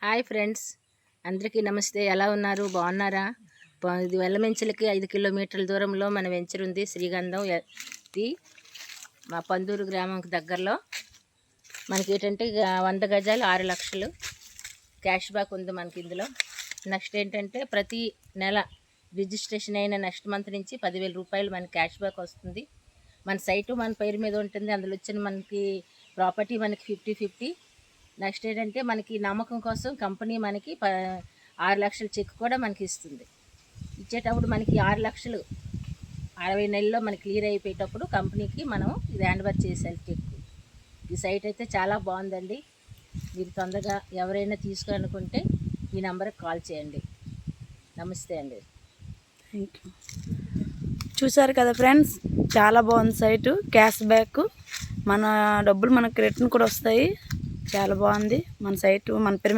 Hi friends, అందరికీ నమస్తే. ఎలా ఉన్నారు? బాగున్నారా? ఇది వెల్లమెంచలకి 5 కిలోమీటర్ల దూరంలో మన వెంచర్ ఉంది. శ్రీగంధం ఇది మా పందూరు గ్రామంకి దగ్గరలో. మనకి ఏంటంటే 100 గజాలు 6 లక్షలు క్యాష్ బ్యాక్ ఉంది మనకి ఇందులో. నెక్స్ట్ ఏంటంటే ప్రతి నెల రిజిస్ట్రేషన్ అయిన నెక్స్ట్ మంత్ నుంచి 10,000 రూపాయలు మనకి క్యాష్ బ్యాక్ వస్తుంది. మన సైటు మన పేరు మీద ఉంటుంది. అందులో వచ్చిన మనకి ప్రాపర్టీ మనకి 50-50. నెక్స్ట్ ఏంటంటే మనకి నమ్మకం కోసం కంపెనీ మనకి 6 లక్షల చెక్ కూడా మనకి ఇస్తుంది. ఇచ్చేటప్పుడు మనకి 6 లక్షలు 60 నెలల్లో మనకి క్లియర్ అయిపోయేటప్పుడు కంపెనీకి మనం ఇది హ్యాండ్ ఓవర్ చేసేయాలి చెక్. ఈ సైట్ అయితే చాలా బాగుందండి. మీరు తొందరగా ఎవరైనా తీసుకోవాలనుకుంటే ఈ నెంబర్కి కాల్ చేయండి. నమస్తే అండి. Thank you. చూసారు కదా ఫ్రెండ్స్, చాలా బాగుంది సైటు. క్యాష్ బ్యాక్ మన డబ్బులు మనకి రిటర్న్ కూడా వస్తాయి. చాలా బాగుంది మన సైటు. మన పేరు